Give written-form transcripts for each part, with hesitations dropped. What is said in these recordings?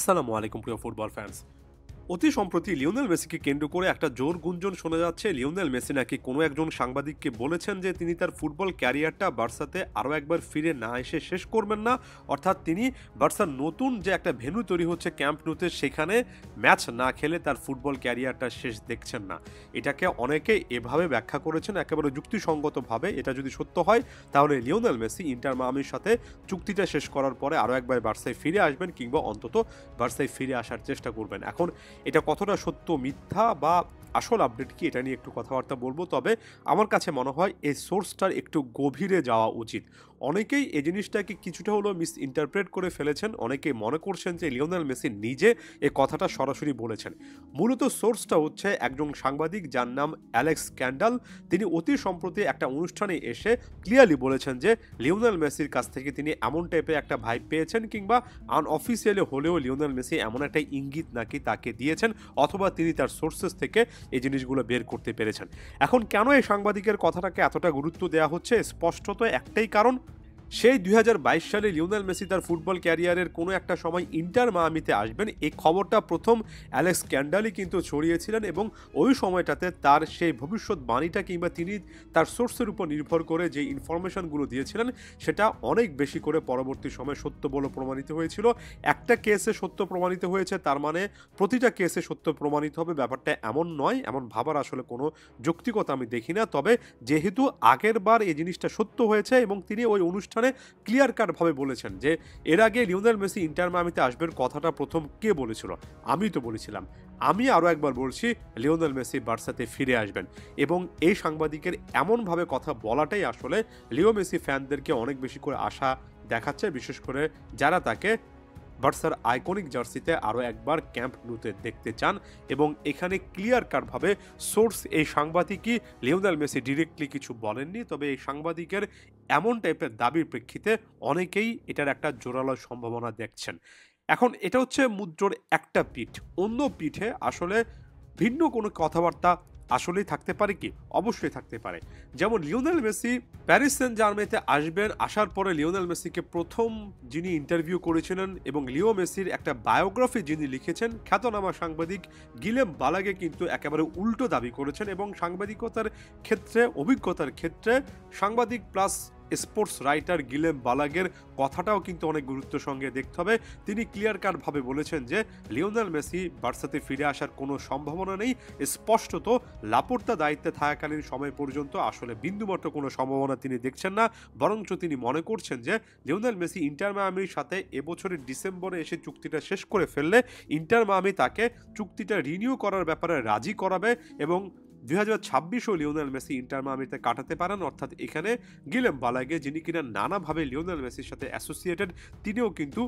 আসসালামু আলাইকুম প্রিয় ফুটবল ফ্যান্স। অতি সম্প্রতি লিওনেল মেসিকে কেন্দ্র করে একটা জোর গুঞ্জন শোনা যাচ্ছে। লিওনেল মেসি নাকি কোনো একজন সাংবাদিককে বলেছেন যে তিনি তার ফুটবল ক্যারিয়ারটা বার্সাতে আরও একবার ফিরে না এসে শেষ করবেন না। অর্থাৎ তিনি বার্সার নতুন যে একটা ভেন্যু তৈরি হচ্ছে ক্যাম্প নুতে, সেখানে ম্যাচ না খেলে তার ফুটবল ক্যারিয়ারটা শেষ দেখছেন না। এটাকে অনেকে এভাবে ব্যাখ্যা করেছেন একেবারে যুক্তিসঙ্গতভাবে। এটা যদি সত্য হয় তাহলে লিওনেল মেসি ইন্টার মায়ামির সাথে চুক্তিটা শেষ করার পরে আরও একবার বার্সায় ফিরে আসবেন, কিংবা অন্তত বার্সায় ফিরে আসার চেষ্টা করবেন। এখন এটা কতটা সত্য মিথ্যা বা আসল আপডেট কি, এটা নিয়ে একটু কথাবার্তা বলবো। তবে আমার কাছে মনে হয় এই সোর্সটার একটু গভীরে যাওয়া উচিত। অনেকেই এই জিনিসটাকে কিছুটা হলেও মিস ইন্টারপ্রেট করে ফেলেছেন। অনেকেই মনে করছেন যে লিওনেল মেসি নিজে এই কথাটা সরাসরি বলেছেন। মূলত সোর্সটা হচ্ছে একজন সাংবাদিক যার নাম অ্যালেক্স ক্যান্ডাল। তিনি অতি সম্প্রতি একটা অনুষ্ঠানে এসে ক্লিয়ারলি বলেছেন যে লিওনেল মেসির কাছ থেকে তিনি এমন টাইপের একটা ভাইব পেয়েছেন, কিংবা আনঅফিসিয়ালি হলেও লিওনেল মেসি এমন একটা ইঙ্গিত নাকি তাকে দিয়েছেন, অথবা তিনি তার সোর্সেস থেকে এই জিনিসগুলো বের করতে পেরেছেন। এখন কেন এই সাংবাদিকের কথাটাকে এতটা গুরুত্ব দেওয়া হচ্ছে? স্পষ্টত একটাই কারণ, সেই ২০২২ সালে লিওনেল মেসি তার ফুটবল ক্যারিয়ারের কোনো একটা সময় ইন্টার মায়ামিতে আসবেন, এই খবরটা প্রথম অ্যালেক্স ক্যান্ডালই কিন্তু ছড়িয়েছিলেন। এবং ওই সময়টাতে তার সেই ভবিষ্যৎবাণীটা, কিংবা তিনি তার সোর্সের উপর নির্ভর করে যে ইনফরমেশনগুলো দিয়েছিলেন, সেটা অনেক বেশি করে পরবর্তী সময়ে সত্য বলে প্রমাণিত হয়েছিল। একটা কেসে সত্য প্রমাণিত হয়েছে, তার মানে প্রতিটা কেসে সত্য প্রমাণিত হবে, ব্যাপারটা এমন নয়। এমন ভাবার আসলে কোনো যৌক্তিকতা আমি দেখি না। তবে যেহেতু আগের বার এই জিনিসটা সত্য হয়েছে এবং তিনি ওই অনুষ্ঠানে ক্লিয়ার কাট ভাবে বলেছেন যে এর আগে লিওনেল মেসি ইন্টার মায়ামিতে আসবেন, কথাটা প্রথম কে বলেছিল? আমি তো বলেছিলাম। আমি আরও একবার বলছি, লিওনেল মেসি বার্সাতে ফিরে আসবেন। এবং এই সাংবাদিকের এমনভাবে কথা বলাটাই আসলে লিও মেসি ফ্যানদেরকে অনেক বেশি করে আশা দেখাচ্ছে, বিশেষ করে যারা তাকে বার্সার আইকনিক জার্সিতে আরও একবার ক্যাম্প নুতে দেখতে চান। এবং এখানে ক্লিয়ার কাটভাবে সোর্স, এই সাংবাদিকই, লিওনেল মেসি ডিরেক্টলি কিছু বলেননি, তবে এই সাংবাদিকের এমন টাইপের দাবির প্রেক্ষিতে অনেকেই এটার একটা জোরালো সম্ভাবনা দেখছেন। এখন এটা হচ্ছে মুদ্রার একটা পিঠ। অন্য পিঠে আসলে ভিন্ন কোনো কথাবার্তা আসলেই থাকতে পারে কি? অবশ্যই থাকতে পারে। যেমন লিওনেল মেসি প্যারিস সেন্ট জার্মেইতে আসবেন, আসার পরে লিওনেল মেসিকে প্রথম যিনি ইন্টারভিউ করেছিলেন এবং লিও মেসির একটা বায়োগ্রাফি যিনি লিখেছেন, খ্যাতনামা সাংবাদিক গিলেম বালাগে কিন্তু একেবারে উল্টো দাবি করেছেন। এবং সাংবাদিকতার ক্ষেত্রে, অভিজ্ঞতার ক্ষেত্রে সাংবাদিক প্লাস স্পোর্টস রাইটার গিলেম বালাগের কথাটাও কিন্তু অনেক গুরুত্বের সঙ্গে দেখতে হবে। তিনি ক্লিয়ার কাটভাবে বলেছেন যে লিওনেল মেসি বার্সাতে ফিরে আসার কোনো সম্ভাবনা নেই। স্পষ্টত লাপোর্তা দায়িত্বে থাকাকালীন সময় পর্যন্ত আসলে বিন্দুমাত্র কোনো সম্ভাবনা তিনি দেখছেন না। বরঞ্চ তিনি মনে করছেন যে লিওনেল মেসি ইন্টার মায়ামির সাথে এবছরের ডিসেম্বরে এসে চুক্তিটা শেষ করে ফেললে ইন্টার মায়ামি তাকে চুক্তিটা রিনিউ করার ব্যাপারে রাজি করাবে এবং ২০২৬ও লিওনেল মেসি ইন্টার মায়ামিতে কাটাতে পারেন। অর্থাৎ এখানে গিলেম বালাগে, যিনি কিনা নানাভাবে লিওনেল মেসির সাথে অ্যাসোসিয়েটেড, তিনিও কিন্তু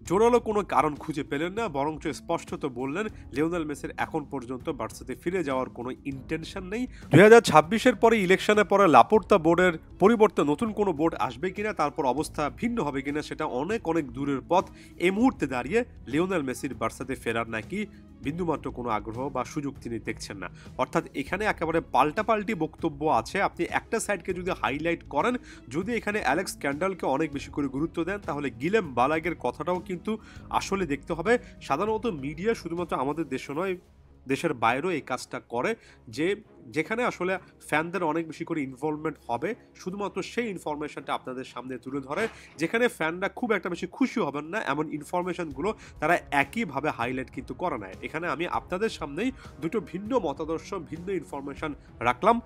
জোরালো কোনো কারণ খুঁজে পেলেন না, বরঞ্চ স্পষ্টত বললেন লিওনেল মেসির এখন পর্যন্ত বার্সাতে ফিরে যাওয়ার কোনো ইন্টেনশন নেই। ২০২৬-এর পরে ইলেকশনের পরে লাপোর্তা বোর্ডের পরিবর্তে নতুন কোনো বোর্ড আসবে কিনা, তারপর অবস্থা ভিন্ন হবে কিনা, সেটা অনেক অনেক দূরের পথ। এই মুহূর্তে দাঁড়িয়ে লিওনেল মেসির বার্সাতে ফেরার নাকি বিন্দুমাত্র কোনো আগ্রহ বা সুযোগ তিনি দেখছেন না। অর্থাৎ এখানে একেবারে পাল্টাপাল্টি বক্তব্য আছে। আপনি একটা সাইডকে যদি হাইলাইট করেন, যদি এখানে অ্যালেক্স ক্যান্ডালকে অনেক বেশি করে গুরুত্ব দেন, তাহলে গিলেম বালাগের কথাটাও কিন্তু আসলে দেখতে হবে। সাধারণত মিডিয়া শুধুমাত্র আমাদের দেশে নয়, দেশের বাইরেও এই কাজটা করে, যে যেখানে আসলে ফ্যানদের অনেক বেশি করে ইনভলভমেন্ট হবে, শুধুমাত্র সেই ইনফরমেশনটা আপনাদের সামনে তুলে ধরে। যেখানে ফ্যানরা খুব একটা বেশি খুশি হবেন না এমন ইনফরমেশনগুলো তারা একইভাবে হাইলাইট কিন্তু করে নেয়। এখানে আমি আপনাদের সামনেই দুটো ভিন্ন মতাদর্শ, ভিন্ন ইনফরমেশন রাখলাম।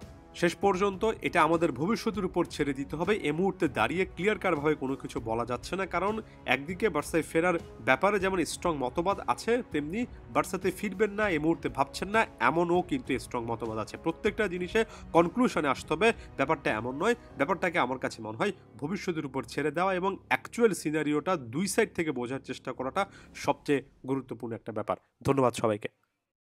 শেষ পর্যন্ত এটা আমাদের ভবিষ্যতের উপর ছেড়ে দিতে হবে। এই মুহূর্তে দাঁড়িয়ে ক্লিয়ার কাটভাবে কোনো কিছু বলা যাচ্ছে না, কারণ একদিকে বার্সায় ফেরার ব্যাপারে যেমন স্ট্রং মতবাদ আছে, তেমনি বার্সাতে ফিরবেন না এই মুহূর্তে ভাবছেন না এমনও কিন্তু স্ট্রং মতবাদ আছে। প্রত্যেকটা জিনিসে কনক্লুশনে আসতে হবে, ব্যাপারটা এমন নয়। ব্যাপারটাকে আমার কাছে মনে হয় ভবিষ্যতের উপর ছেড়ে দেওয়া এবং অ্যাকচুয়াল সিনারিওটা দুই সাইড থেকে বোঝার চেষ্টা করাটা সবচেয়ে গুরুত্বপূর্ণ একটা ব্যাপার। ধন্যবাদ সবাইকে।